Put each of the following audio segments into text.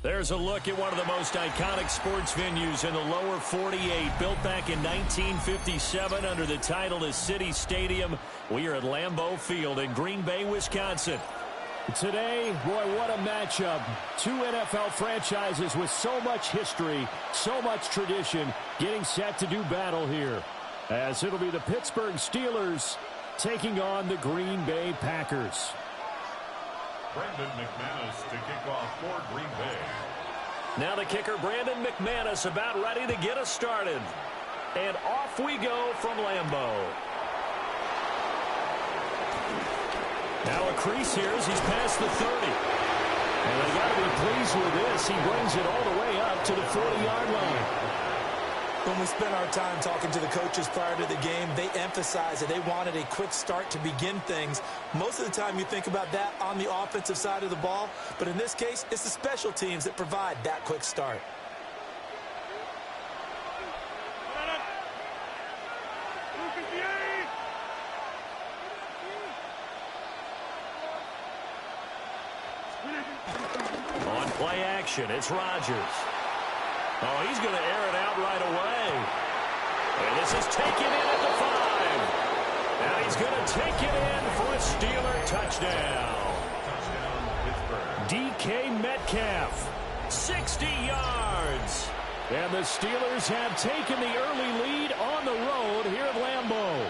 There's a look at one of the most iconic sports venues in the lower 48, built back in 1957 under the title of City Stadium. We are at Lambeau Field in Green Bay, Wisconsin. Today, boy, what a matchup. Two NFL franchises with so much history, so much tradition, getting set to do battle here. As it'll be the Pittsburgh Steelers taking on the Green Bay Packers. Brandon McManus to kick off for Green Bay. Now the kicker, Brandon McManus, about ready to get us started. And off we go from Lambeau. Now a crease here as he's past the 30. And they got to be pleased with this. He brings it all the way up to the 40-yard line. When we spent our time talking to the coaches prior to the game, they emphasized that they wanted a quick start to begin things. Most of the time you think about that on the offensive side of the ball, but in this case, it's the special teams that provide that quick start. On play action, it's Rodgers. Oh, he's going to air it out right away. And this is taken in at the 5. And he's going to take it in for a Steeler touchdown. Touchdown, Pittsburgh. DK Metcalf, 60 yards. And the Steelers have taken the early lead on the road here at Lambeau.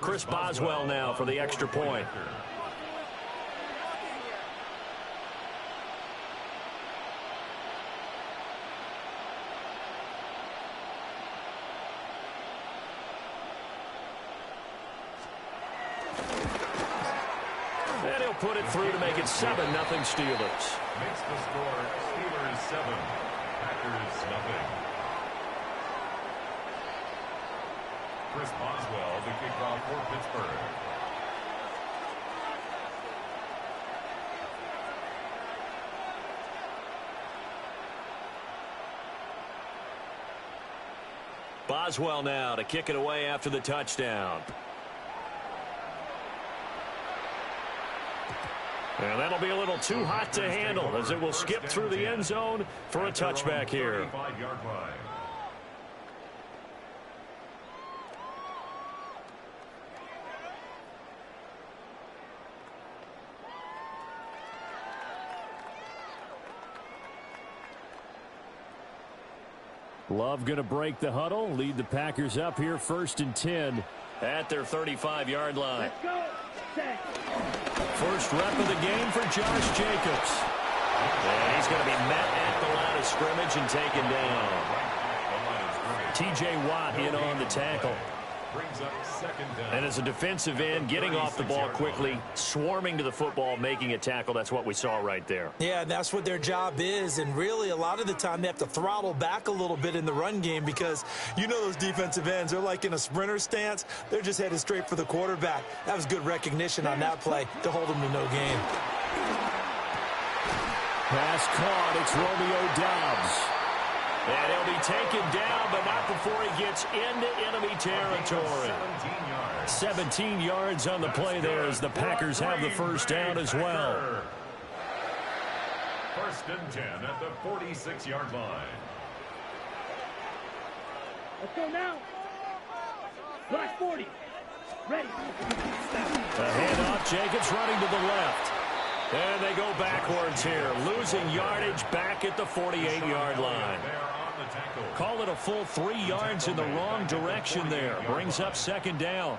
Chris Boswell now for the extra point. And he'll put it through to make it 7-0 Steelers. Makes the score Steelers 7, Packers nothing. Chris Boswell to kick off for Pittsburgh. Boswell now to kick it away after the touchdown. And that'll be a little too hot to handle as it will skip through the end zone for a touchback here. 35-yard line. Love going to break the huddle, lead the Packers up here 1st and 10 at their 35-yard line. Let's go. First rep of the game for Josh Jacobs. And he's going to be met at the line of scrimmage and taken down. T.J. Watt in on the tackle. Brings up 2nd down. And as a defensive end, getting off the ball quickly, swarming to the football, making a tackle. That's what we saw right there. Yeah, that's what their job is, and really a lot of the time they have to throttle back a little bit in the run game because you know those defensive ends, they're like in a sprinter stance. They're just headed straight for the quarterback. That was good recognition on that play to hold them to no gain. Pass caught. It's Romeo Doubs. And he'll be taken down, but not before he gets into enemy territory. 17 yards on the play there as the Packers have the first down as well. 1st and 10 at the 46-yard line. Let's go now. Black 40. Ready. A handoff. Jacobs running to the left. And they go backwards here, losing yardage back at the 48-yard line. Call it a full 3 yards in the wrong direction there. Brings up 2nd down.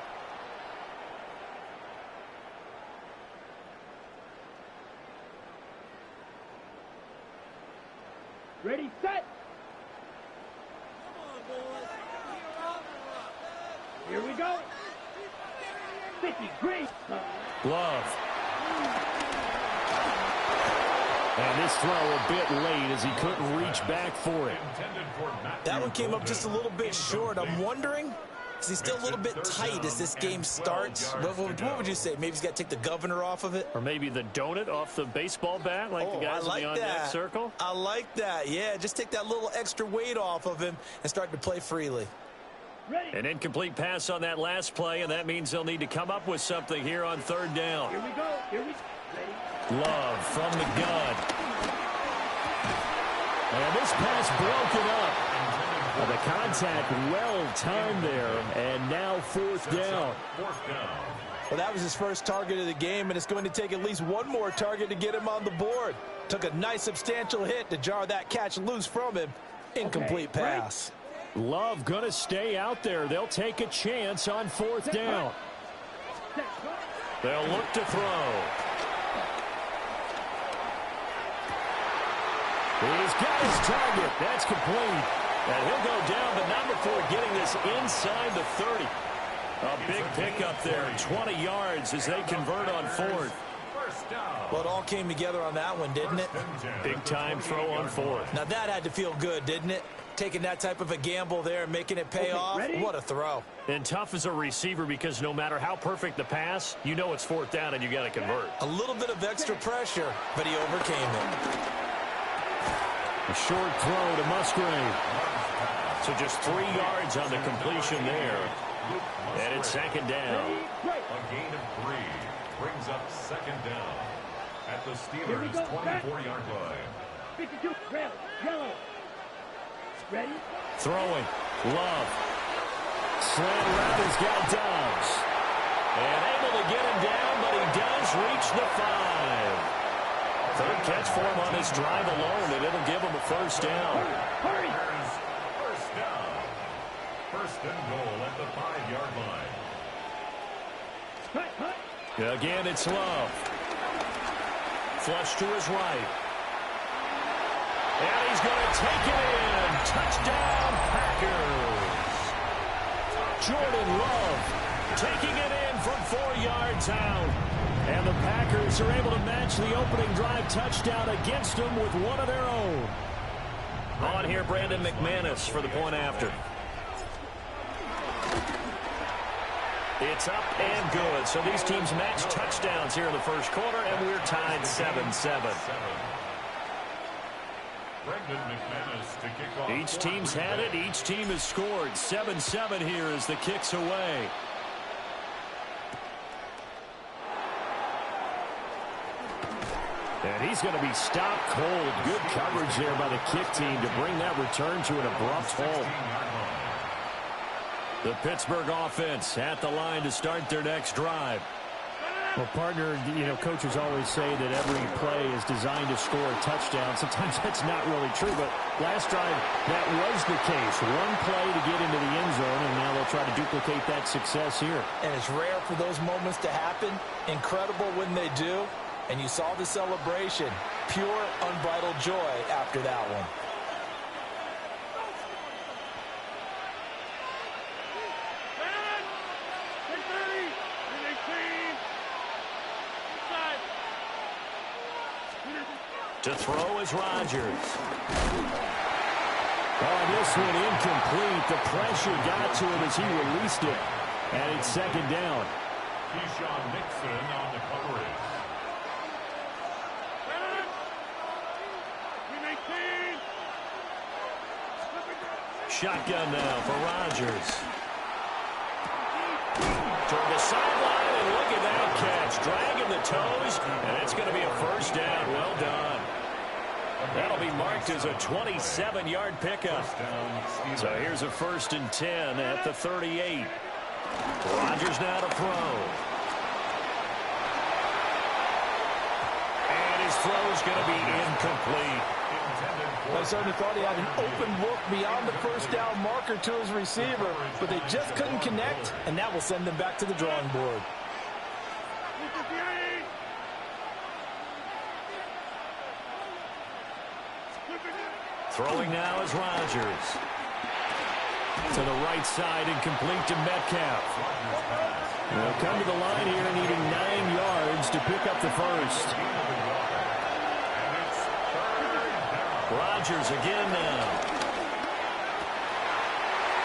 Ready, set. Here we go. 50, great. Glove. And this throw a bit late as he couldn't reach back for it. That one came up just a little bit short. I'm wondering, is he still a little bit tight as this game starts? What would you say? Maybe he's got to take the governor off of it? Or maybe the donut off the baseball bat like the guys in the on-deck circle? I like that. Yeah, just take that little extra weight off of him and start to play freely. An incomplete pass on that last play, and that means they'll need to come up with something here on third down. Here we go. Ready. Love from the gun. And this pass broken up. Well, the contact well timed there, and now fourth down. Well, that was his first target of the game, and it's going to take at least one more target to get him on the board. Took a nice substantial hit to jar that catch loose from him. Incomplete pass. Love going to stay out there. They'll take a chance on fourth down. They'll look to throw. He's got his target. That's complete. And he'll go down, but not before getting this inside the 30. A big pickup there, 20 yards as they convert on fourth. Well, it all came together on that one, didn't it? Big time throw on fourth. Now that had to feel good, didn't it? Taking that type of a gamble there and making it pay off. What a throw. And tough as a receiver because no matter how perfect the pass, you know it's fourth down and you got to convert. A little bit of extra pressure, but he overcame it. A short throw to Musgrave. So just 3 yards on the completion there. And it's second down. A gain of 3 brings up second down at the Steelers' 24-yard line. 52, red, yellow. Ready? Throwing. Love. Slant route has got Dobbs. And able to get him down, but he does reach the 5. Third catch for him on this drive alone, and it'll give him a first down. Hurry! First down. First and goal at the 5-yard line. Again, it's Love. Flush to his right. And he's going to take it in. Touchdown, Packers. Jordan Love taking it in from 4 yards out. And the Packers are able to match the opening drive touchdown against them with one of their own. On here, Brandon McManus for the point after. It's up and good. So these teams match touchdowns here in the first quarter, and we're tied 7-7. Each team's had it. Each team has scored. 7-7 here as the kick's away. And he's going to be stopped cold. Good coverage there by the kick team to bring that return to an abrupt halt. The Pittsburgh offense at the line to start their next drive. Well, partner, you know, coaches always say that every play is designed to score a touchdown. Sometimes that's not really true, but last drive, that was the case. One play to get into the end zone, and now they'll try to duplicate that success here. And it's rare for those moments to happen. Incredible when they do. And you saw the celebration. Pure, unbridled joy after that one. To throw is Rodgers. Oh, this one incomplete. The pressure got to him as he released it. And it's second down. Keyshawn Nixon on the coverage. Shotgun now for Rodgers. Toward the sideline, and look at that catch. Dragging the toes, and it's going to be a first down. Well done. That'll be marked as a 27-yard pickup. So here's a 1st and 10 at the 38. Rodgers now to throw. And his throw is going to be incomplete. I certainly thought he had an open look beyond the first down marker to his receiver, but they just couldn't connect, and that will send them back to the drawing board. Throwing now is Rodgers. To the right side and complete to Metcalf. They'll come to the line here needing 9 yards to pick up the first. Rodgers again now.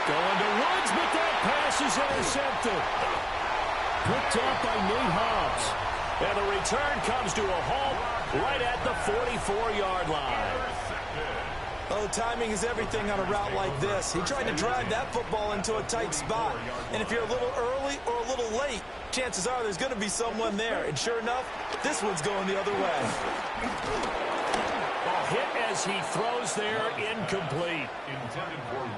Going to Woods, but that pass is intercepted. Picked up by Nate Hobbs. And the return comes to a halt right at the 44-yard line. Oh, timing is everything on a route like this. He tried to drive that football into a tight spot. And if you're a little early or a little late, chances are there's going to be someone there. And sure enough, this one's going the other way. Hit as he throws there, incomplete.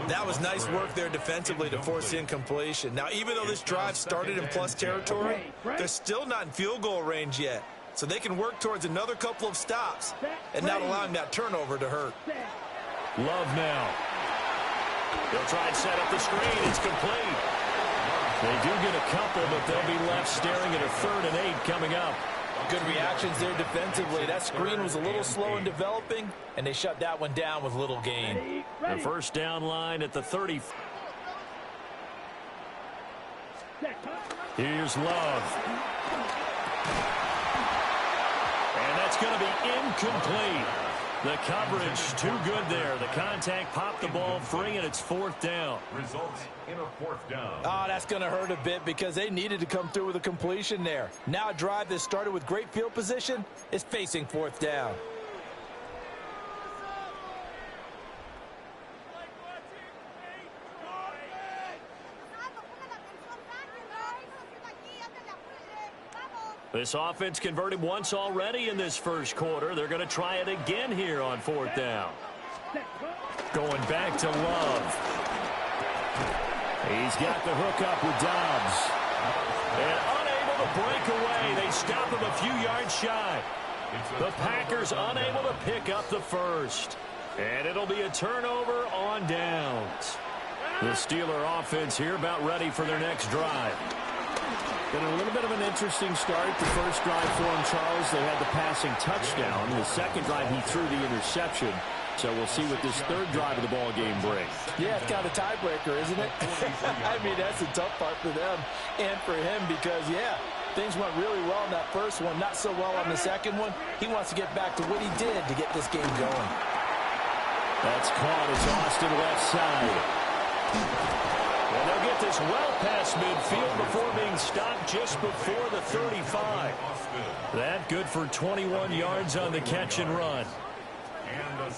That was nice work there defensively to force incompletion. Now, even though this drive started in plus territory, they're still not in field goal range yet. So they can work towards another couple of stops and not allowing that turnover to hurt. Love now. They'll try and set up the screen. It's complete. They do get a couple, but they'll be left staring at a 3rd and 8 coming up. Good reactions there defensively. That screen was a little slow in developing, and they shut that one down with little gain. The first down line at the 30. Here's Love. And that's going to be incomplete. The coverage too good there. The contact popped the ball free, and it's 4th down. Results in a 4th down. Oh, that's going to hurt a bit because they needed to come through with a completion there. Now a drive that started with great field position is facing 4th down. This offense converted once already in this first quarter. They're going to try it again here on 4th down. Going back to Love. He's got the hook up with Dobbs. And unable to break away. They stop him a few yards shy. The Packers unable to pick up the first. And it'll be a turnover on downs. The Steeler offense here about ready for their next drive. Been a little bit of an interesting start. The first drive for him, Charles, they had the passing touchdown. The second drive, he threw the interception. So we'll see what this 3rd drive of the ball game brings. Yeah, it's kind of a tiebreaker, isn't it? I mean, that's the tough part for them and for him because, yeah, things went really well in that first one, not so well on the second one. He wants to get back to what he did to get this game going. That's caught. It's Austin left side. And they'll get this well past midfield before being stopped just before the 35. That good for 21 yards on the catch and run.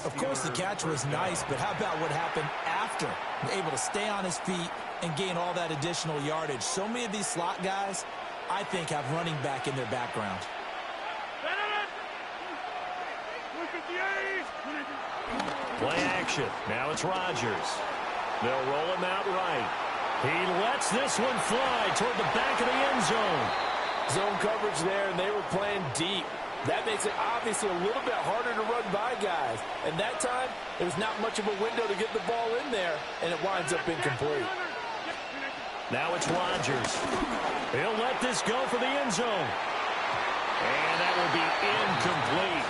Of course, the catch was nice, but how about what happened after? Able to stay on his feet and gain all that additional yardage. So many of these slot guys, I think, have running back in their background. Play action. Now it's Rodgers. They'll roll him out right. He lets this one fly toward the back of the end zone. Zone coverage there, and they were playing deep. That makes it obviously a little bit harder to run by guys. And that time, there was not much of a window to get the ball in there, and it winds up incomplete. Now it's Rodgers. He'll let this go for the end zone. And that will be incomplete.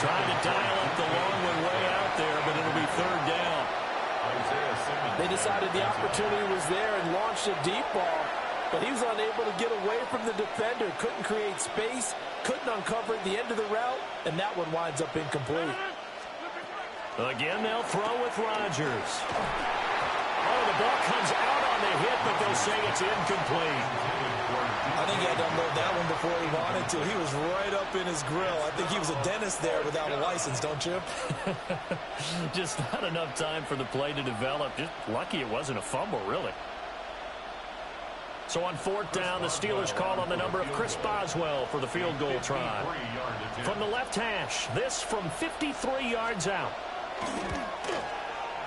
Trying to dial up the long one way out there, but it'll be 3rd down. They decided the opportunity was there and launched a deep ball, but he was unable to get away from the defender, couldn't create space, couldn't uncover at the end of the route, and that one winds up incomplete. Again, they'll throw with Rodgers. Oh, the ball comes out on the hit, but they'll say it's incomplete. I think he had to unload that one before he wanted to. He was right up in his grill. I think he was a dentist there without a license, don't you? Just not enough time for the play to develop. Just lucky it wasn't a fumble, really. So on 4th down, the Steelers call on the number of Chris Boswell for the field goal try. From the left hash, this from 53 yards out.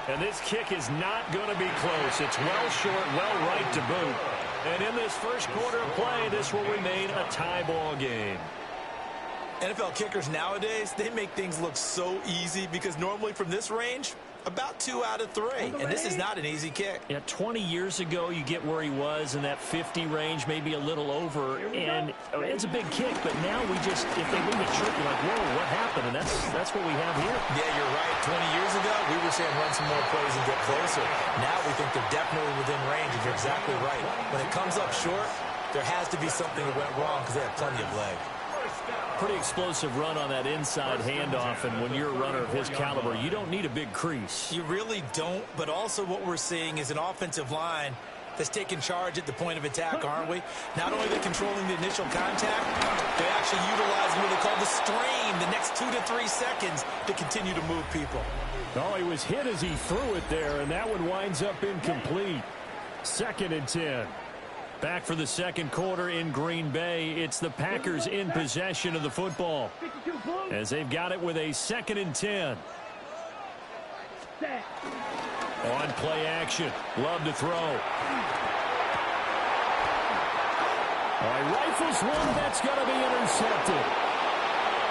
And this kick is not going to be close. It's well short, well right to boot. And in this first quarter of play, this will remain a tie ball game. NFL kickers nowadays, they make things look so easy because normally from this range, about 2 out of 3. And this is not an easy kick. Yeah, 20 years ago, you get where he was in that 50 range, maybe a little over. And it's a big kick, but now we just, if they leave it short, you're like, whoa, what happened? And that's what we have here. Yeah, you're right. 20 years ago, we were saying run some more plays and get closer. Now we think they're definitely within range, and you're exactly right. When it comes up short, there has to be something that went wrong because they have plenty of leg. Pretty explosive run on that inside handoff, and when you're a runner of his caliber, you don't need a big crease. You really don't, but also what we're seeing is an offensive line that's taking charge at the point of attack, aren't we? Not only are they controlling the initial contact, they're actually utilizing what they call the strain, the next 2 to 3 seconds to continue to move people. Oh, he was hit as he threw it there, and that one winds up incomplete. 2nd and 10. Back for the second quarter in Green Bay. It's the Packers in possession of the football as they've got it with a 2nd and 10. On play action. Love to throw. All right, rifles one. That's going to be intercepted.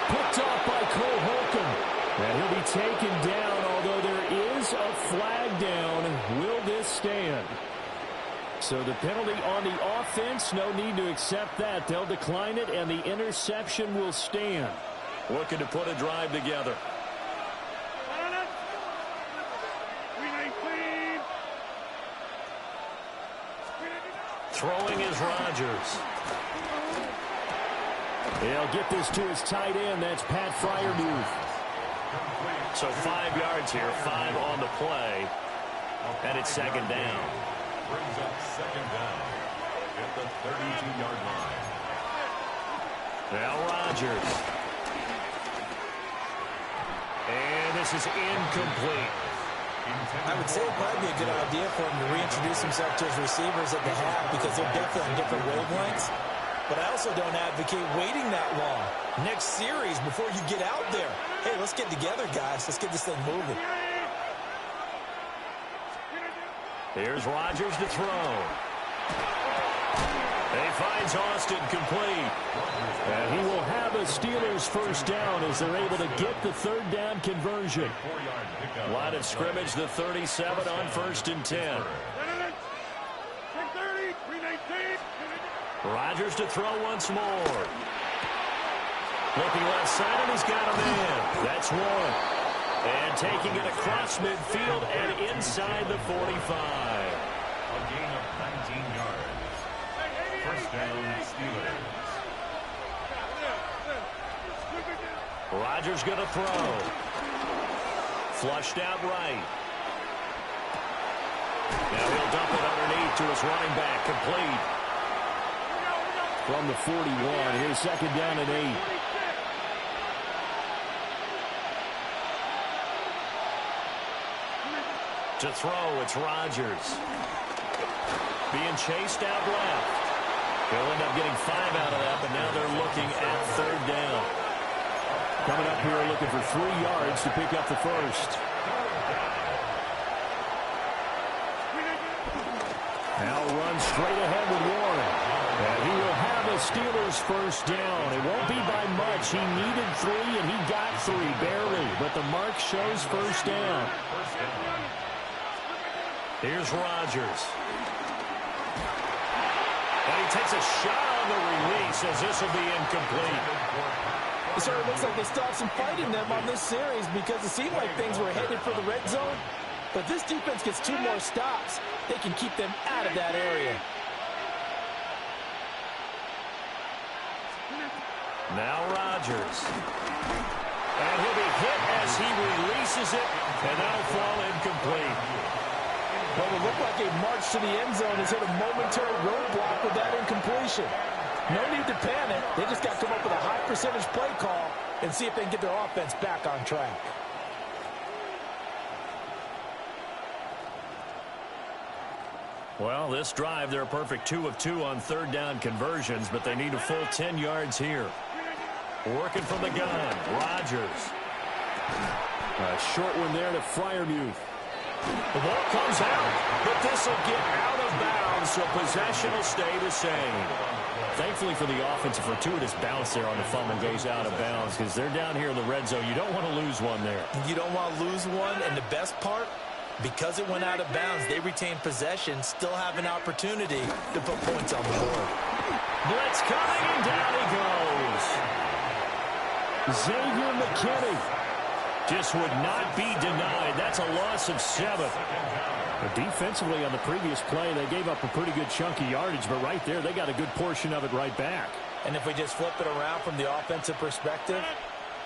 Picked off by Cole Holcomb. And he'll be taken down, although there is a flag down. Will this stand? So the penalty on the offense, no need to accept that. They'll decline it, and the interception will stand. Looking to put a drive together. Throwing is Rodgers. He'll get this to his tight end. That's Pat Freiermuth. So 5 yards here, 5 on the play. And it's 2nd down. Brings up 2nd down at the 32-yard line. Now Rodgers. And this is incomplete. I would say it'd probably be a good idea for him to reintroduce himself to his receivers at the half because they're definitely on different wavelengths. But I also don't advocate waiting that long. Next series, before you get out there, hey, let's get together, guys. Let's get this thing moving. Here's Rodgers to throw. He finds Austin complete. And he will have a Steelers first down as they're able to get the 3rd down conversion. Line of scrimmage, the 37 on 1st and 10. Rodgers to throw once more. Looking left side, and he's got a man. That's one. And taking it across midfield and inside the 45. A gain of 19 yards. First down, Steelers. Rodgers going to throw. Flushed out right. Now he'll dump it underneath to his running back. Complete. From the 41. Here's 2nd down and 8. To throw, it's Rodgers. Being chased out left. They'll end up getting 5 out of that, but now they're looking at 3rd down. Coming up here looking for 3 yards to pick up the first. Now runs straight ahead with Warren. And he will have a Steelers first down. It won't be by much. He needed 3, and he got 3, barely. But the mark shows first down. Here's Rodgers. And he takes a shot on the release as this will be incomplete. It sort of looks like they still have some fight in them on this series because it seemed like things were headed for the red zone. But this defense gets 2 more stops. They can keep them out of that area. Now Rodgers. And he'll be hit as he releases it, and that'll fall incomplete. Well, it looked like a march to the end zone has hit a momentary roadblock with that incompletion. No need to panic. They just got to come up with a high percentage play call and see if they can get their offense back on track. Well, this drive, they're a perfect 2 of 2 on 3rd down conversions, but they need a full 10 yards here. Working from the gun, Rodgers. A short one there to Freiermuth. The ball comes out, but this will get out of bounds, so possession will stay the same. Thankfully for the offense, a fortuitous bounce there on the fumble goes out of bounds because they're down here in the red zone. You don't want to lose one there. You don't want to lose one, and the best part, because it went out of bounds, they retain possession, still have an opportunity to put points on the board. Blitz coming, and down he goes. Xavier McKinney just would not be denied. That's a loss of 7. But defensively on the previous play, they gave up a pretty good chunk of yardage, but right there, they got a good portion of it right back. And if we just flip it around from the offensive perspective,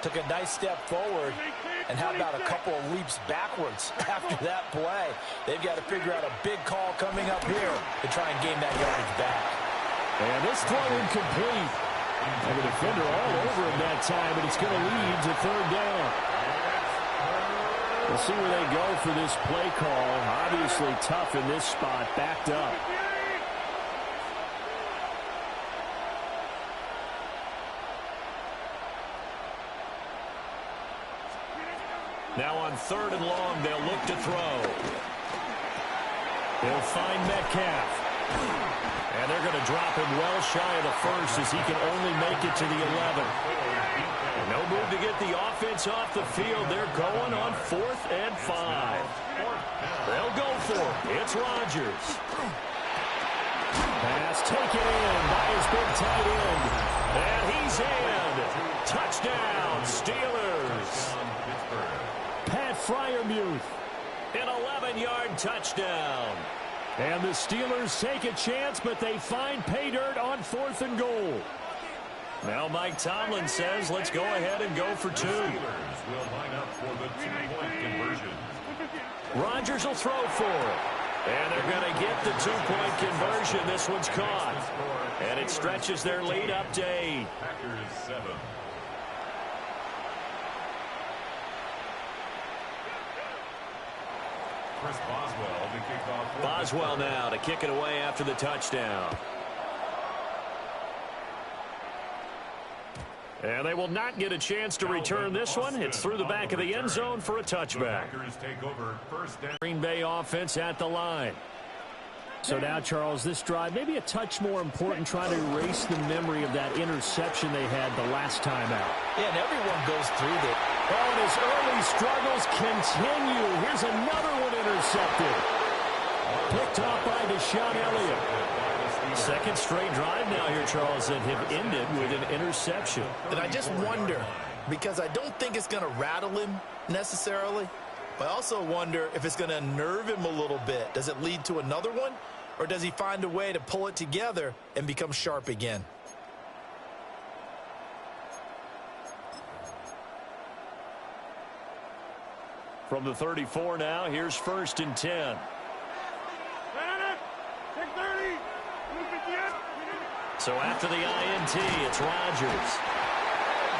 took a nice step forward, And how about a couple of leaps backwards after that play? They've got to figure out a big call coming up here to try and gain that yardage back. And this throw incomplete. And the defender all over him that time, and it's going to lead to third down. We'll see where they go for this play call. Obviously tough in this spot, backed up. Now on 3rd and long, they'll look to throw. They'll find Metcalf. And they're going to drop him well shy of the first as he can only make it to the 11. No move to get the offense off the field. They're going on 4th and 5. They'll go for it. It's Rodgers. Pass taken in by his big tight end. And he's in. Touchdown, Steelers. Pat Freiermuth. An 11-yard touchdown. And the Steelers take a chance, but they find pay dirt on 4th and goal. Now Mike Tomlin says, let's go ahead and go for 2. Steelers will line up for the 2-point conversion. Rodgers will throw for it. And they're going to get the 2-point conversion. This one's caught. And it stretches their lead up to 8. Packers 7. Chris Boswell to kick off. Boswell now to kick it away after the touchdown. And they will not get a chance to return this one. It's through the back of the end zone for a touchback. Green Bay offense at the line. So now, Charles, this drive maybe a touch more important, trying to erase the memory of that interception they had the last time out. Yeah, and everyone goes through that. Oh, and his early struggles continue. Here's another one intercepted. Picked off by Deshaun Elliott. Second straight drive now here, Charles, that have ended with an interception. And I just wonder, because I don't think it's going to rattle him necessarily, but I also wonder if it's going to unnerve him a little bit. Does it lead to another one, or does he find a way to pull it together and become sharp again? From the 34 now, here's 1st and 10. So after the INT, it's Rodgers.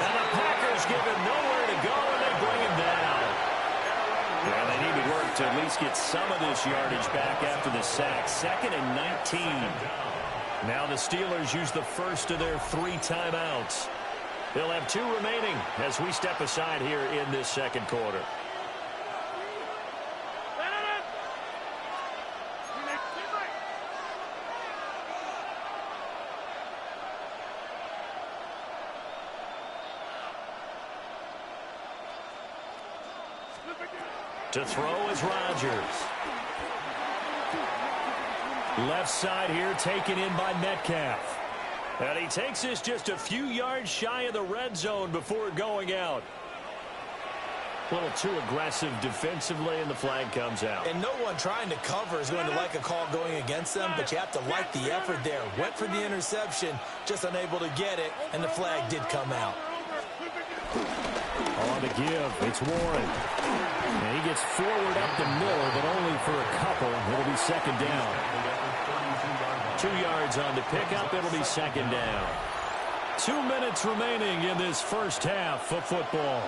And the Packers give him nowhere to go, and they bring him down. And they need to work to at least get some of this yardage back after the sack. 2nd and 19. Now the Steelers use the first of their 3 timeouts. They'll have 2 remaining as we step aside here in this second quarter. To throw is Rodgers. Left side here taken in by Metcalf. And he takes this just a few yards shy of the red zone before going out. A little too aggressive defensively, and the flag comes out. And no one trying to cover is going to like a call going against them, but you have to like the effort there. Went for the interception, just unable to get it, and the flag did come out. On the give, it's Warren. And he gets forward up the middle, but only for a couple. It'll be 2nd down. 2 yards on the pickup. It'll be 2nd down. 2 minutes remaining in this first half of football.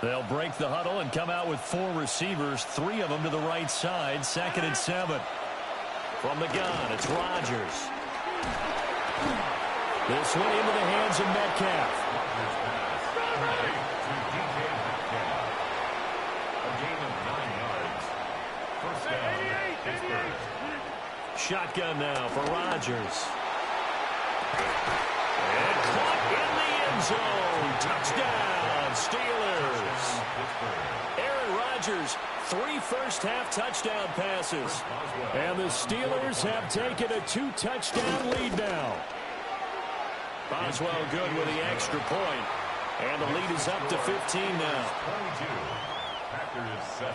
They'll break the huddle and come out with 4 receivers, 3 of them to the right side. 2nd and 7. From the gun, it's Rodgers. This one into the hands of Metcalf. A gain of 9 yards. 1st down, Pittsburgh. Shotgun now for Rodgers. And caught in the end zone. Touchdown, Steelers. Aaron Rodgers, 3 first-half touchdown passes. And the Steelers have taken a 2-touchdown lead now. Boswell good with the extra point. And the lead is up to 15 now. 22. Packers 7.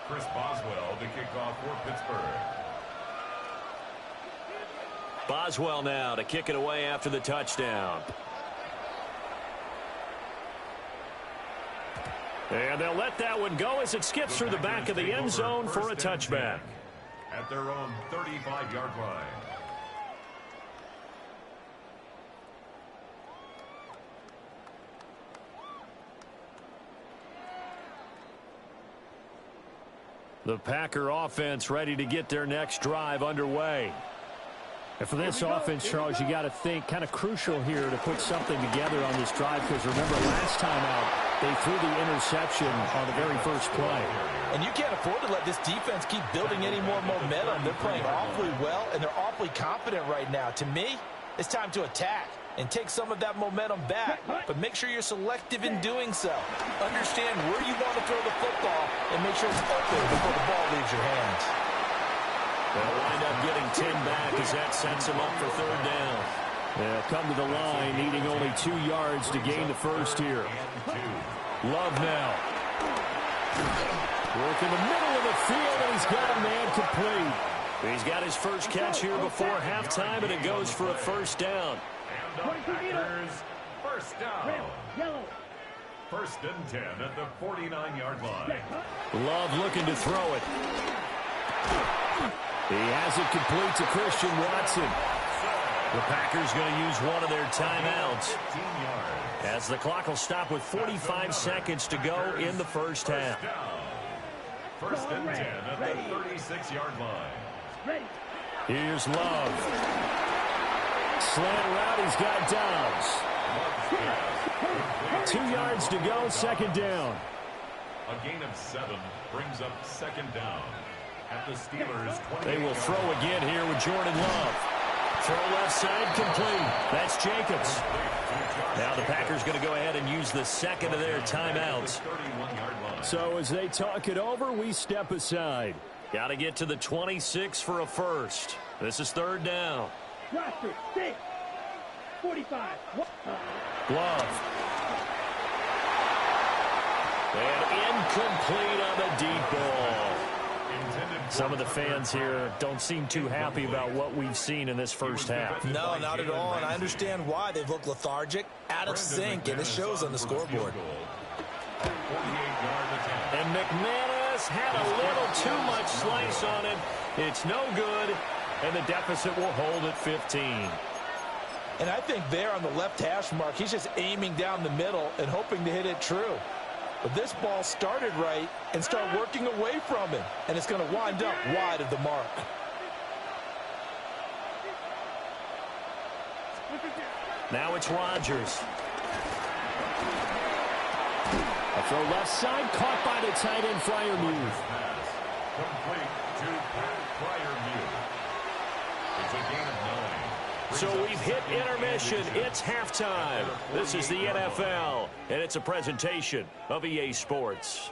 Chris Boswell to kick off for Pittsburgh. Boswell now to kick it away after the touchdown. And they'll let that one go as it skips through the back of the end zone for a touchback. At their own 35-yard line. The Packer offense ready to get their next drive underway. And for this offense, Charles, you got to think kind of crucial here to put something together on this drive, because remember last time out, they threw the interception on the very first play. And you can't afford to let this defense keep building any more momentum. They're playing awfully well, and they're awfully confident right now. To me, it's time to attack and take some of that momentum back. But make sure you're selective in doing so. Understand where you want to throw the football and make sure it's open before the ball leaves your hands. They'll wind up getting 10 back as that sets them up for third down. They'll come to the line, needing only 2 yards to gain the first here. Love now. Work in the middle of the field, and he's got a man complete. He's got his first catch here before halftime, and it goes for a first down. And the Packers, first down. First and 10 at the 49-yard line. Love looking to throw it. He has it complete to Christian Watson. The Packers going to use one of their timeouts, as the clock will stop with 45 seconds to go in the first half. First and 10 at the 36-yard line. Here's Love. Slant route, he's got Downs. 2 yards to go, second down. A gain of 7 brings up second down at the Steelers' 20. They will throw again here with Jordan Love. Throw left side complete. That's Jacobs. Now the Packers going to go ahead and use the second of their timeouts. So as they talk it over, we step aside. Got to get to the 26 for a first. This is third down. Roster 6, 45. Love. And incomplete on the deep ball. Some of the fans here don't seem too happy about what we've seen in this first half. No, not at all, and I understand why. They've looked lethargic, out of sync, and it shows on the scoreboard. And McManus had a little too much slice on it. It's no good, and the deficit will hold at 15. And I think there on the left hash mark, he's just aiming down the middle and hoping to hit it true. But this ball started right and start working away from him, and it's going to wind up wide of the mark. Now it's Rodgers. A throw left side, caught by the tight end, Freiermuth. Complete to Pat Freiermuth. It's a gain of 9. So we've hit intermission. It's halftime. This is the NFL, and it's a presentation of EA Sports.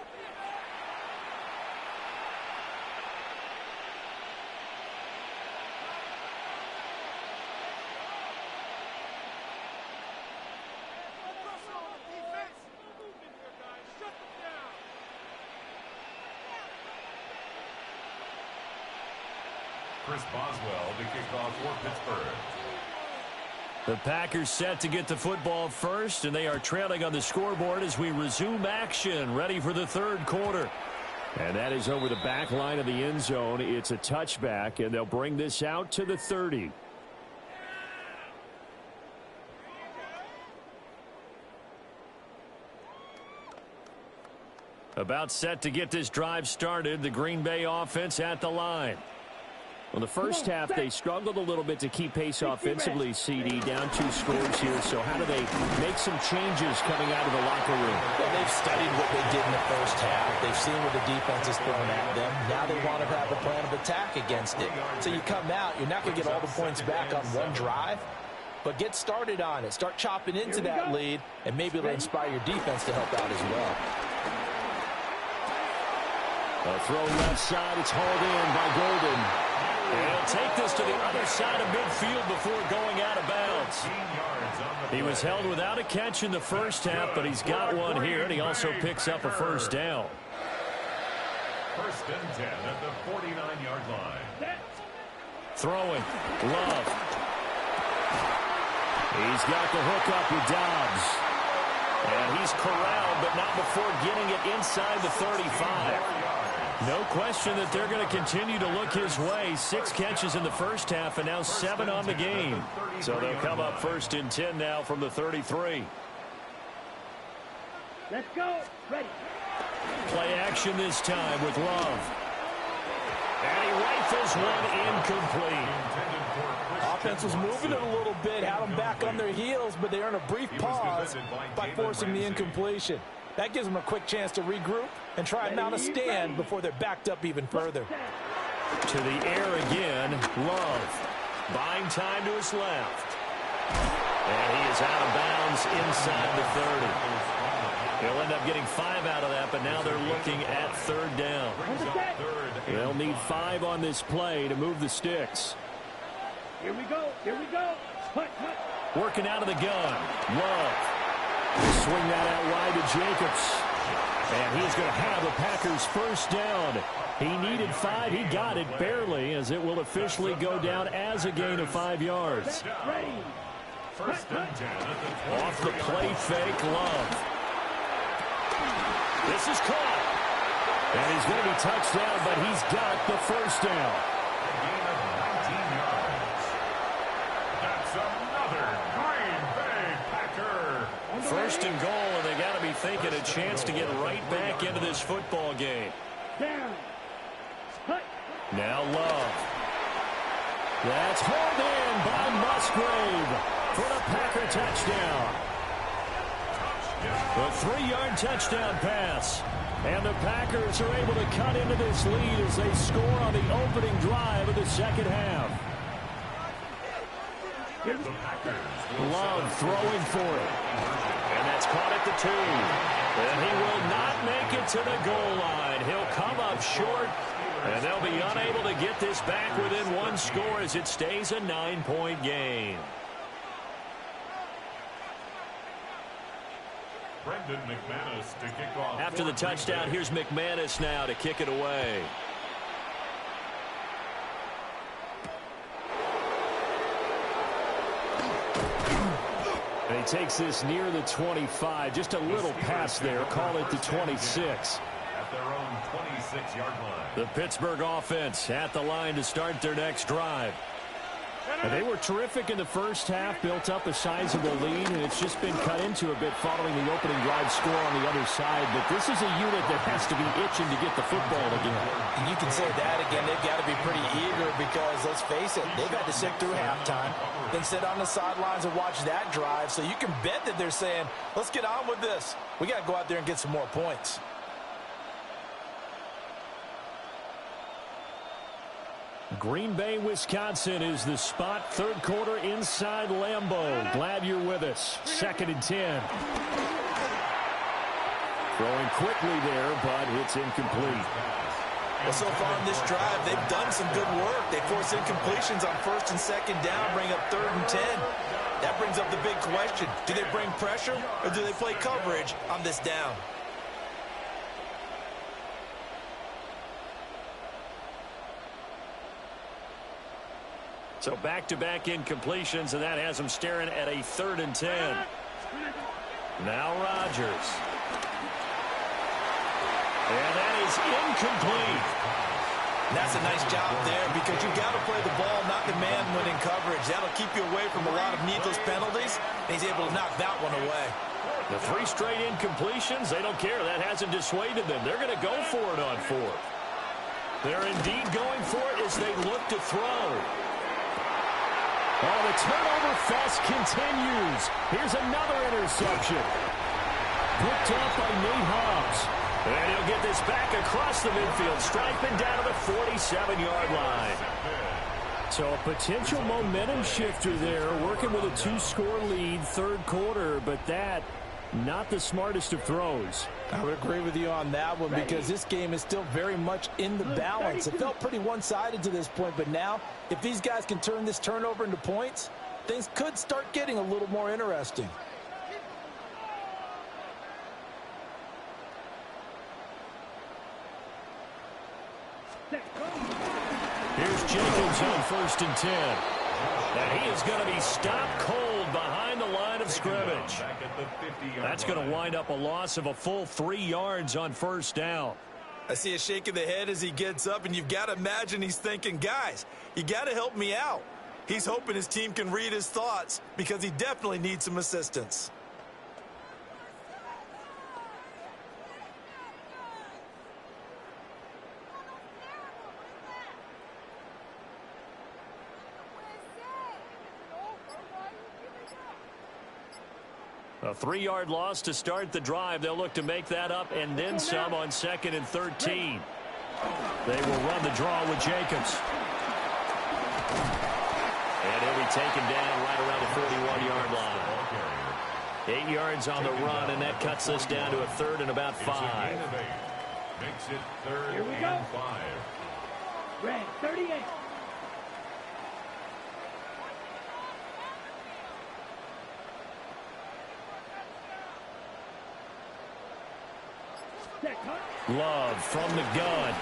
Chris Boswell to kick off for Pittsburgh. The Packers set to get the football first, and they are trailing on the scoreboard as we resume action, ready for the third quarter. And that is over the back line of the end zone. It's a touchback, and they'll bring this out to the 30. About set to get this drive started, the Green Bay offense at the line. Well, the first half, they struggled a little bit to keep pace offensively, CD, down 2 scores here. So how do they make some changes coming out of the locker room? Well, they've studied what they did in the first half. They've seen what the defense has thrown at them. Now they want to have a plan of attack against it. So you come out, you're not going to get all the points back on one drive, but get started on it. Start chopping into that lead, and maybe it'll inspire your defense to help out as well. A throw left side. It's hauled in by Golden. And he'll take this to the other side of midfield before going out of bounds. He was held without a catch in the first half, but he's got one here, and he also picks up a first down. First and 10 at the 49-yard line. Throwing. Love. He's got the hook up with Dobbs. And he's corralled, but not before getting it inside the 35. No question that they're going to continue to look his way. 6 catches in the first half and now 7 on the game. So they'll come up 1st and 10 now from the 33. Let's go. Ready. Play action this time with Love. And he rifles one incomplete. Offense was moving it a little bit, had them back on their heels, but they earn a brief pause by forcing the incompletion. That gives them a quick chance to regroup and try and mount a stand before they're backed up even further. To the air again, Love. Buying time to his left. And he is out of bounds inside the 30. He'll end up getting 5 out of that, but now they're looking at 3rd down. They'll need 5 on this play to move the sticks. Here we go. Here we go. Hut, hut. Working out of the gun. Love. Swing that out wide to Jacobs. And he's going to have the Packers 1st down. He needed 5. He got it barely, as it will officially go down as a gain of 5 yards. Ready. Off the play fake, Love. This is caught. And he's going to be touched down, but he's got the 1st down. A gain of 19 yards. That's another Green Bay Packer. 1st and goal, and they got to be thinking a chance to get right back into this football game. Down. Hut. Now Love. That's hauled in by Musgrave for the Packer touchdown. A 3-yard touchdown pass. And the Packers are able to cut into this lead as they score on the opening drive of the 2nd half. Love throwing for it. And that's caught at the 2. And he will not make it to the goal line. He'll come up short. And they'll be unable to get this back within 1 score as it stays a 9-point game. After the touchdown, here's McManus now to kick it away. And he takes this near the 25. Just a little pass there. Call it the 26. At their own 26-yard line. The Pittsburgh offense at the line to start their next drive. And they were terrific in the first half, built up a sizable lead, and it's just been cut into a bit following the opening drive score on the other side. But this is a unit that has to be itching to get the football again. And you can say that again. They've got to be pretty eager because, let's face it, they've had to sit through halftime, then sit on the sidelines and watch that drive. So you can bet that they're saying, let's get on with this. We got to go out there and get some more points. Green Bay, Wisconsin is the spot. 3rd quarter inside Lambeau. Glad you're with us. 2nd and 10. Throwing quickly there, but it's incomplete. Well, so far in this drive, they've done some good work. They force incompletions on 1st and 2nd down, bring up 3rd and 10. That brings up the big question. Do they bring pressure or do they play coverage on this down? So back-to-back incompletions, and that has them staring at a 3rd and 10. Now Rodgers. And that is incomplete. That's a nice job there because you've got to play the ball, not the man-winning coverage. That'll keep you away from a lot of needless penalties. And he's able to knock that one away. The 3 straight incompletions, they don't care. That hasn't dissuaded them. They're going to go for it on 4th. They're indeed going for it as they look to throw. Oh, the turnover fest continues. Here's another interception. Picked up by Nate Hobbs. And he'll get this back across the midfield, striping down to the 47-yard line. So a potential momentum shifter there, working with a 2-score lead, 3rd quarter, but that, not the smartest of throws. I would agree with you on that one because this game is still very much in the balance. It felt pretty one-sided to this point, but now if these guys can turn this turnover into points, things could start getting a little more interesting. Here's Jacobs on 1st and 10. And he is going to be stopped cold behind the line of scrimmage. That's going to wind up a loss of a full 3 yards on first down. I see a shake of the head as he gets up, and you've got to imagine he's thinking, guys, you got to help me out. He's hoping his team can read his thoughts because he definitely needs some assistance. A 3-yard loss to start the drive. They'll look to make that up and then some on 2nd and 13. They will run the draw with Jacobs. And he'll be taken down right around the 41-yard line. 8 yards on the run, and that cuts this down to a 3rd and about 5. Makes it 3rd Here we go. and 5. Red 38. Love from the gun.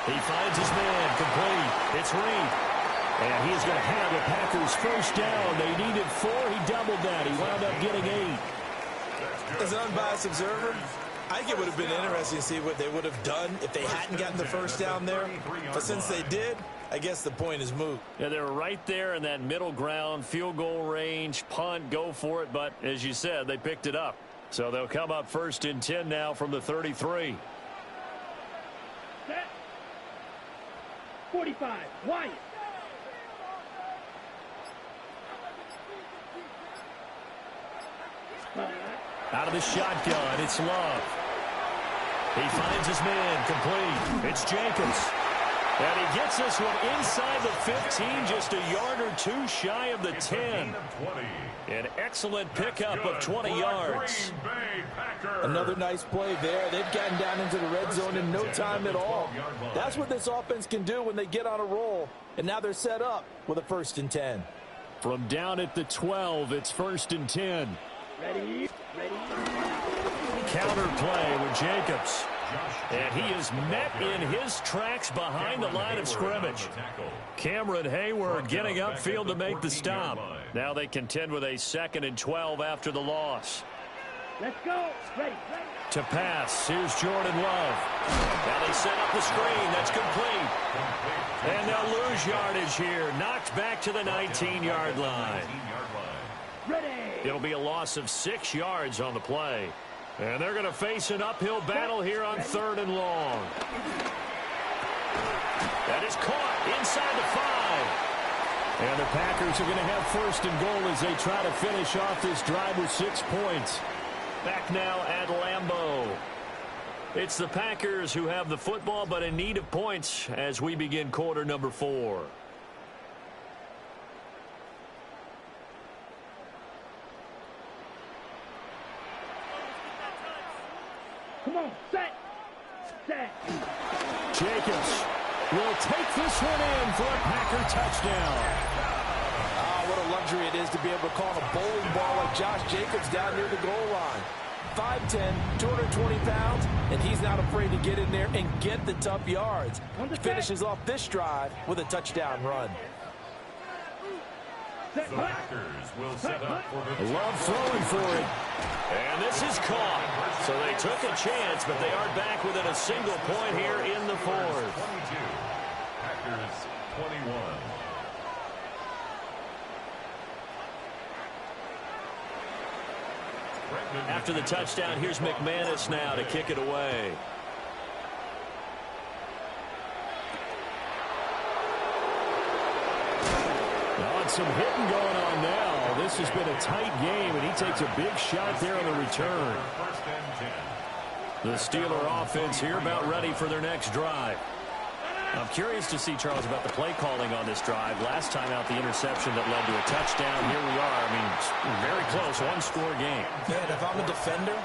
He finds his man complete. It's Reed. And he's going to have the Packers first down. They needed 4. He doubled that. He wound up getting 8. As an unbiased observer, I think it would have been interesting to see what they would have done if they hadn't gotten the first down there. But since they did, I guess the point is moot. Yeah, they were right there in that middle ground, field goal range, punt, go for it. But as you said, they picked it up. So they'll come up 1st and 10 now from the 33. Set. 45. Wyatt. Out of the shotgun, it's Love. He finds his man complete. It's Jacobs. And he gets this one inside the 15, just a yard or 2 shy of the 10. An excellent pickup of 20 yards. Another nice play there. They've gotten down into the red zone in no time at all. That's what this offense can do when they get on a roll. And now they're set up with a 1st and 10. From down at the 12, it's 1st and 10. Ready. Counter play with Jacobs. And he is met in his tracks behind the line of scrimmage. Cameron Hayward getting upfield to make the stop. Now they contend with a 2nd and 12 after the loss. Let's go. Ready. To pass, here's Jordan Love. Now they set up the screen. That's complete. And they'll lose yardage here. Knocked back to the 19-yard line. Ready. It'll be a loss of 6 yards on the play. And they're going to face an uphill battle here on 3rd and long. That is caught inside the 5. And the Packers are going to have 1st and goal as they try to finish off this drive with 6 points. Back now at Lambeau. It's the Packers who have the football, but in need of points as we begin quarter number 4. Come on. Set. Jacobs will take this one in for a Packer touchdown. What a luxury it is to be able to call a bowling ball like Josh Jacobs down near the goal line. 5'10", 220 pounds, and he's not afraid to get in there and get the tough yards. He finishes off this drive with a touchdown run. The Packers will set up for the Love throwing for it. And this is caught. So they took a chance, but they are back within a single point here in the 4th. 22. Packers 21. After the touchdown, here's McManus now to kick it away. Some hitting going on now. This has been a tight game, and he takes a big shot there on the return. The Steeler offense here about ready for their next drive. I'm curious to see, Charles, about the play calling on this drive. Last time out, the interception that led to a touchdown. Here we are. I mean, very close, one-score game. Yeah, and if I'm a defender,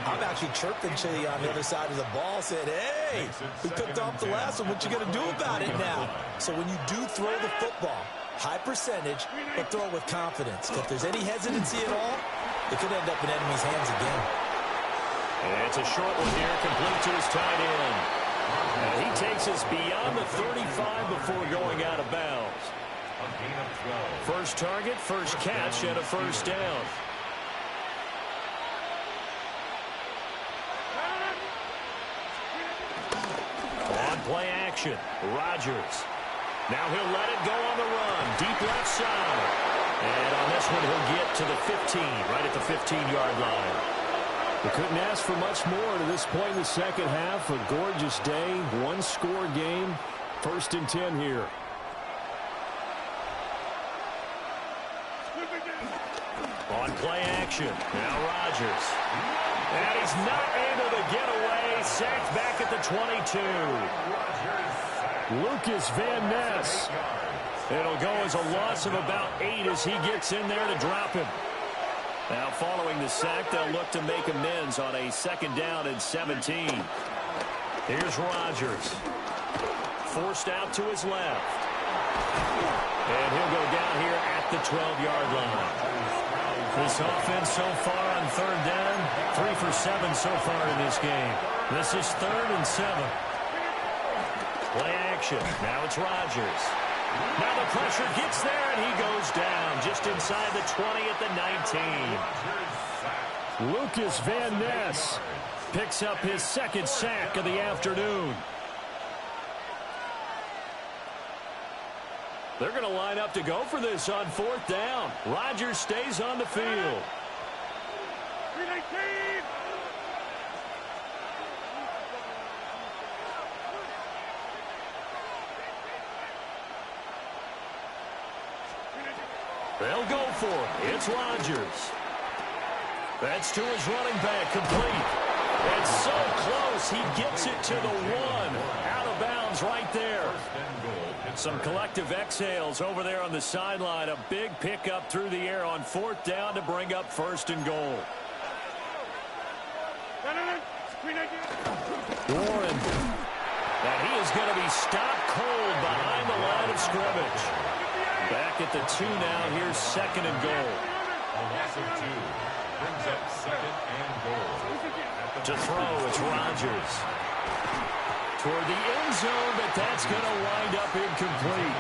I'm actually chirping Chili on the other side of the ball, saying, hey, we picked off the last one. What you going to do about it now? So when you do throw the football, high percentage, but throw it with confidence. If there's any hesitancy at all, it could end up in enemy's hands again. And it's a short one here, complete to his tight end. And he takes us beyond the 35 before going out of bounds. A gain of 12. First target, first catch, and a first down. On play action, Rodgers. Now he'll let it go on the run. Deep left side. And on this one, he'll get to the 15, right at the 15-yard line. We couldn't ask for much more to this point in the second half. A gorgeous day, one-score game. 1st and 10 here. On play action, now Rodgers. And he's not able to get away. Sacked back at the 22. Lucas Van Ness. It'll go as a loss of about 8 as he gets in there to drop him. Now following the sack, they'll look to make amends on a 2nd down and 17. Here's Rodgers. Forced out to his left. And he'll go down here at the 12-yard line. This offense so far on 3rd down, 3 for 7 so far in this game. This is 3rd and 7. Play action. Now it's Rodgers. Now the pressure gets there, and he goes down just inside the 20 at the 19. Lucas Van Ness Picks up his 2nd sack of the afternoon. They're going to line up to go for this on 4th down. Rodgers stays on the field. 319. They'll go for it. It's Rodgers. That's to his running back, complete. And so close, he gets it to the 1. Out of bounds right there. Some collective exhales over there on the sideline. A big pickup through the air on 4th down to bring up 1st and goal. Warren. And he is going to be stopped cold behind the line of scrimmage. Back at the 2 now. Here's 2nd and goal. A loss of 2 brings up 2nd and goal. To throw, it's Rodgers. Toward the end zone, but that's going to wind up incomplete.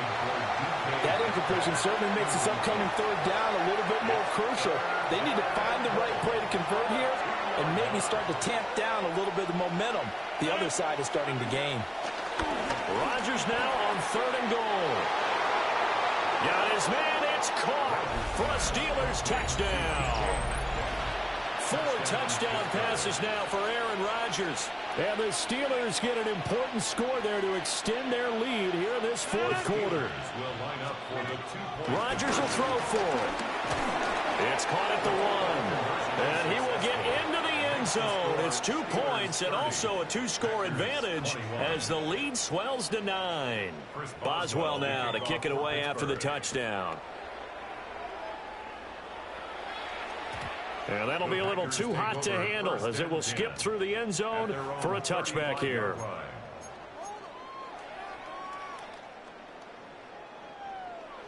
That incompletion certainly makes this upcoming 3rd down a little bit more crucial. They need to find the right play to convert here and maybe start to tamp down a little bit of momentum. The other side is starting to gain. Rodgers now on 3rd and goal. Got his man, it's caught for a Steelers touchdown. 4 touchdown passes now for Aaron Rodgers. And the Steelers get an important score there to extend their lead here in this 4th quarter. Rodgers will throw for it. It's caught at the 1. And he will get into the end zone. It's 2 points and also a 2-score advantage as the lead swells to 9. Boswell now to kick it away after the touchdown. And that'll be a little too hot to handle as it will skip through the end zone for a touchback here.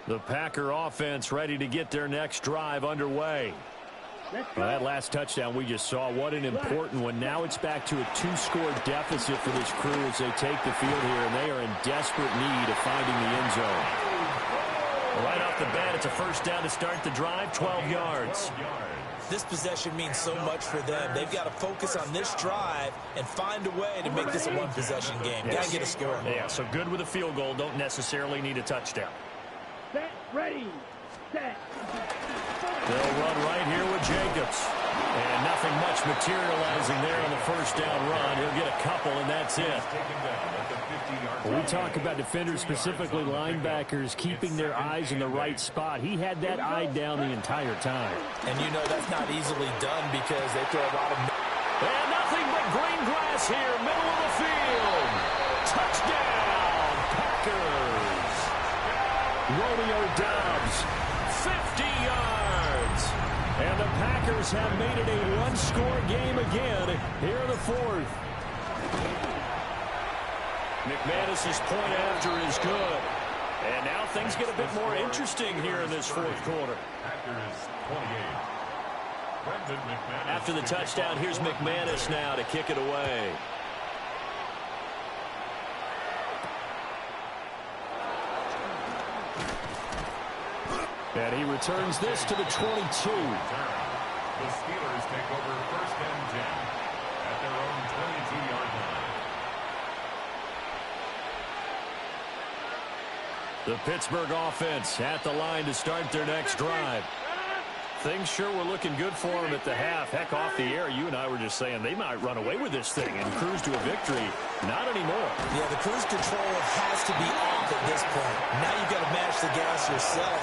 The Packer offense ready to get their next drive underway. Well, that last touchdown we just saw, what an important one. Now it's back to a 2-score deficit for this crew as they take the field here, and they are in desperate need of finding the end zone. Right off the bat, it's a 1st down to start the drive, 12 yards. This possession means so much for them. They've got to focus on this drive and find a way to make this a 1-possession game. Got to get a score. Yeah, so good with a field goal. Don't necessarily need a touchdown. Set, ready, set. They'll run right here with Jacobs. And nothing much materializing there on the 1st down run. He'll get a couple, and that's it. When we talk about defenders, specifically linebackers, keeping their eyes in the right spot. He had that eye down the entire time. And you know that's not easily done because they throw a lot of... And nothing but green grass here, middle of the field. Touchdown, Packers. Romeo Doubs, 50 yards. And the Packers have made it a 1-score game again here in the 4th. McManus's point after is good. And now things get a bit more interesting here in this 4th quarter. After the touchdown, here's McManus now to kick it away. And he returns this to the 22. The Steelers take over 1st and 10 at their own 22-yard line. The Pittsburgh offense at the line to start their next drive. Things sure were looking good for them at the half. Heck, off the air, you and I were just saying they might run away with this thing and cruise to a victory. Not anymore. Yeah, the cruise control has to be off at this point. Now you've got to match the gas yourself.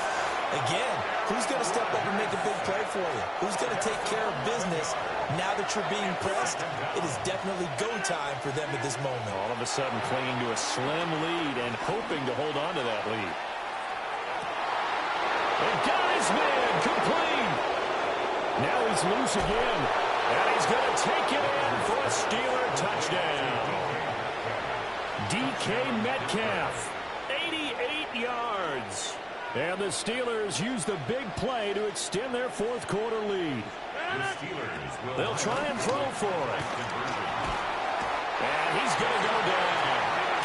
Again, who's going to step up and make a big play for you? Who's going to take care of business now that you're being pressed? It is definitely go time for them at this moment. All of a sudden clinging to a slim lead and hoping to hold on to that lead. And guy's man complete. Now he's loose again. And he's going to take it in for a Steeler touchdown. DK Metcalf, 88 yards. And the Steelers use the big play to extend their fourth quarter lead. They'll try and throw for it. And he's going to go down.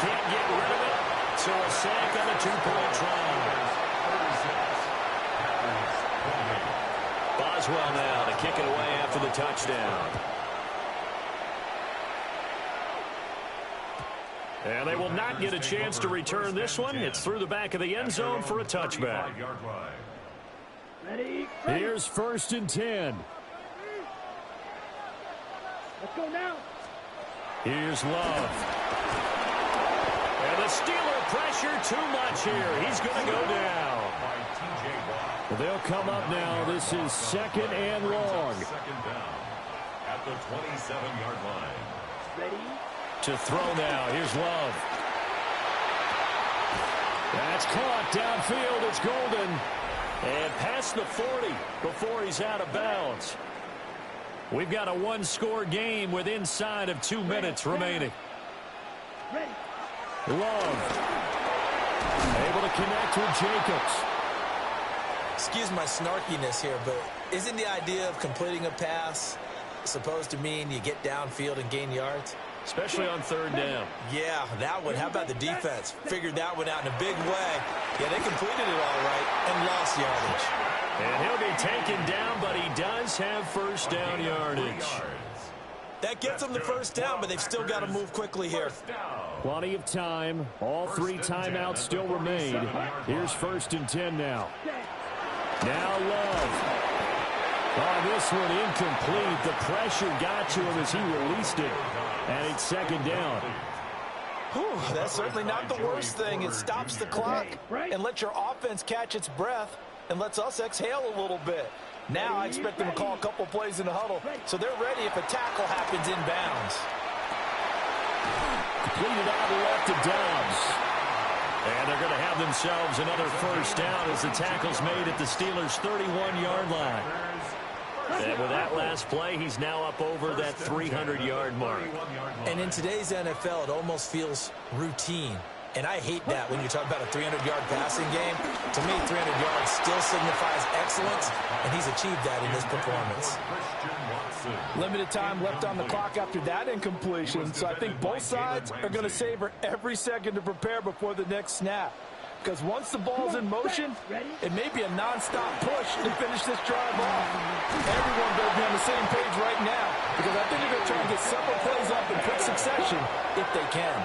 Can't get rid of it. So a sack on a two-point try. Boswell now to kick it away after the touchdown. And they will not get a chance to return this one. It's through the back of the end zone for a touchback. Here's 1st and 10. Let's go now. Here's Love. And the Steeler pressure too much here. He's going to go down. They'll come up now. This is 2nd and long. Second down at the 27-yard line. Ready? To throw now. Here's Love. That's caught downfield. It's Golden. And past the 40 before he's out of bounds. We've got a one-score game with inside of 2 minutes remaining. Ready. Love. Able to connect with Jacobs. Excuse my snarkiness here, but isn't the idea of completing a pass supposed to mean you get downfield and gain yards? Especially on 3rd down. Yeah, that one. How about the defense? Figured that one out in a big way. Yeah, they completed it all right and lost yardage. And he'll be taken down, but he does have 1st down yardage. That gets them the 1st down, but they've still got to move quickly here. Plenty of time. All 3 timeouts still remain. Here's 1st and 10 now. Now Love. Oh, this one incomplete. The pressure got to him as he released it. And it's 2nd down. Whew, that's certainly not the worst thing. It stops the clock and lets your offense catch its breath and lets us exhale a little bit. Now I expect them to call a couple plays in the huddle, so they're ready if a tackle happens inbounds. Completed out left to Dobbs. And they're going to have themselves another 1st down as the tackle's made at the Steelers' 31-yard line. And with that last play, he's now up over that 300-yard mark. And in today's NFL, it almost feels routine. And I hate that when you talk about a 300-yard passing game. To me, 300 yards still signifies excellence, and he's achieved that in this performance. Limited time left on the clock after that incompletion, so I think both sides are going to savor every second to prepare before the next snap. Because once the ball's in motion, it may be a non-stop push to finish this drive off. Everyone better be on the same page right now, because I think they're going to try and get several plays up in quick succession if they can.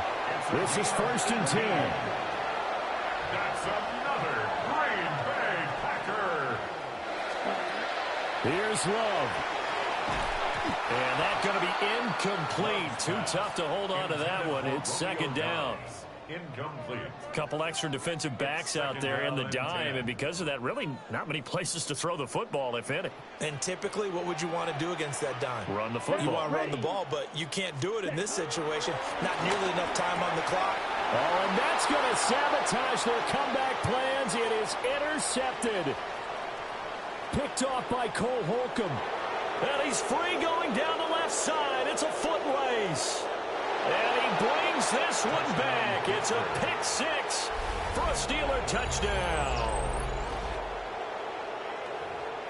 This is 1st and 10. That's another Green Bay Packer. Here's Love. And that's going to be incomplete. Too tough to hold on to that one. It's 2nd down. Incomplete. Couple extra defensive backs out there in the dime, and because of that, really not many places to throw the football, if any. And typically, what would you want to do against that dime? Run the football. You want to run the ball, but you can't do it in this situation. Not nearly enough time on the clock. Oh, and that's going to sabotage their comeback plans. It is intercepted. Picked off by Cole Holcomb. And he's free going down the left side. It's a foot race. And he brings this one back. It's a pick 6 for a Steeler touchdown.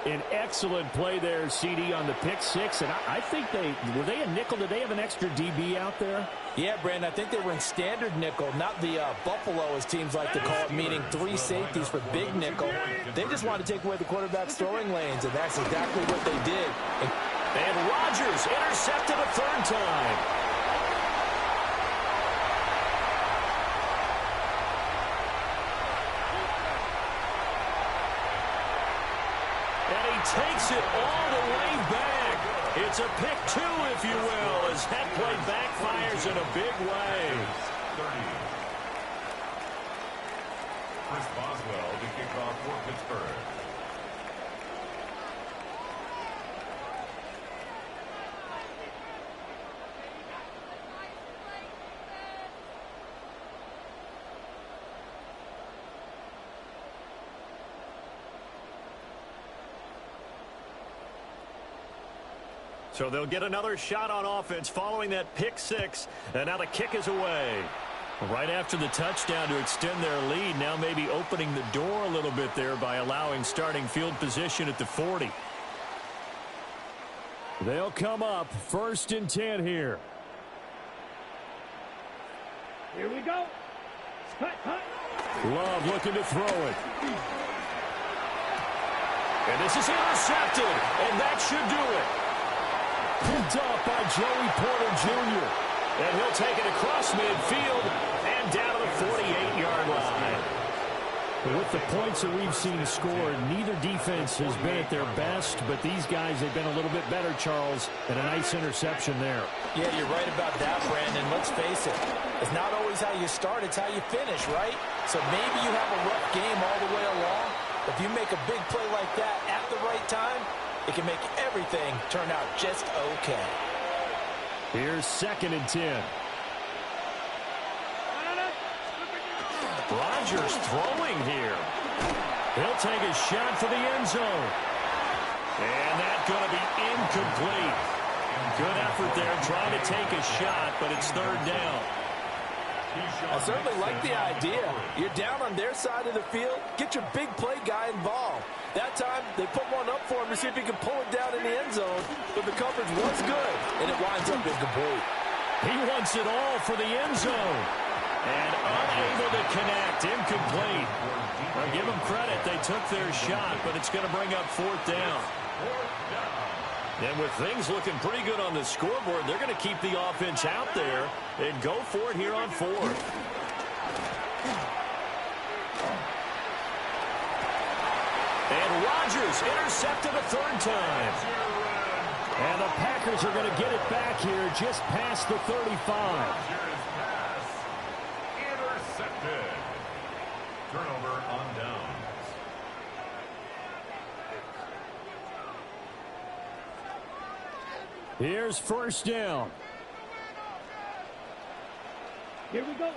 An excellent play there, CD, on the pick six. And I think were they a nickel? Did they have an extra DB out there? Yeah, Brandon, I think they were in standard nickel, not the Buffalo, as teams like to call it, meaning 3 safeties for big nickel. They just wanted to take away the quarterback's throwing lanes, and that's exactly what they did. And Rodgers intercepted a third time. Takes it all the way back. It's a pick 2, if you will, as that play backfires in a big way. 30. Chris Boswell to kick off for Pittsburgh. So they'll get another shot on offense following that pick 6. And now the kick is away. Right after the touchdown to extend their lead, now maybe opening the door a little bit there by allowing starting field position at the 40. They'll come up 1st and 10 here. Here we go. Love looking to throw it. And this is intercepted, and that should do it. Picked up by Joey Porter Jr. And he'll take it across midfield and down to the 48-yard line. With the points that we've seen scored, neither defense has been at their best, but these guys have been a little bit better, Charles, and a nice interception there. Yeah, you're right about that, Brandon. Let's face it. It's not always how you start, it's how you finish, right? So maybe you have a rough game all the way along. If you make a big play like that at the right time, it can make everything turn out just okay. Here's 2nd and 10. Rodgers throwing here. He'll take a shot for the end zone. And that's going to be incomplete. Good effort there trying to take a shot, but it's 3rd down. I certainly like the idea. You're down on their side of the field. Get your big play guy involved. That time, they put one up for him to see if he can pull it down in the end zone. But the coverage was good, and it winds up incomplete. He wants it all for the end zone. And unable to connect. Incomplete. I'll give them credit. They took their shot, but it's going to bring up 4th down. And with things looking pretty good on the scoreboard, they're going to keep the offense out there and go for it here on 4th. And Rodgers intercepted a 3rd time. And the Packers are going to get it back here just past the 35. Intercepted. Turnover on downs. Here's 1st down. Here we go.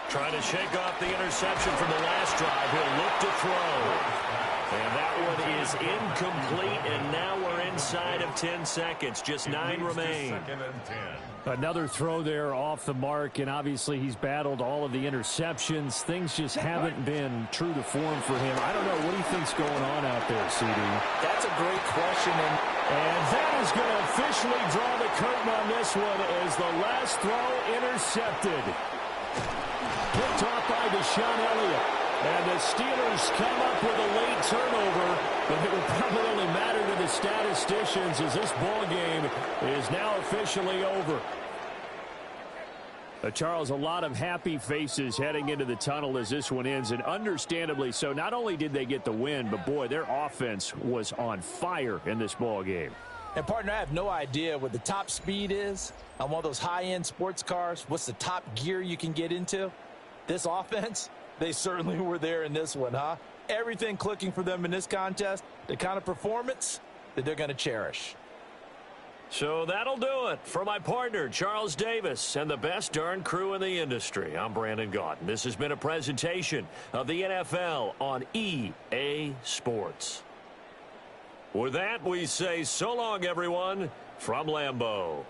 Trying to shake off the interception from the last drive. He'll look to throw. And that one is incomplete, and now we're inside of 10 seconds. Just 9 remain. 2nd and 10. Another throw there off the mark, and obviously he's battled all of the interceptions. Things just haven't been true to form for him. I don't know. What do you think's going on out there, CD? That's a great question. And that is going to officially draw the curtain on this one as the last throw intercepted. Picked off by Deshaun Elliott. And the Steelers come up with a late turnover, but it will probably only matter to the statisticians as this ball game is now officially over. Charles, a lot of happy faces heading into the tunnel as this one ends, and understandably so. Not only did they get the win, but boy, their offense was on fire in this ball game. And partner, I have no idea what the top speed is on one of those high-end sports cars. What's the top gear you can get into? This offense, they certainly were there in this one, huh? Everything clicking for them in this contest, the kind of performance that they're going to cherish. So that'll do it for my partner, Charles Davis, and the best darn crew in the industry. I'm Brandon Gaudin. This has been a presentation of the NFL on EA Sports. With that, we say so long, everyone, from Lambeau.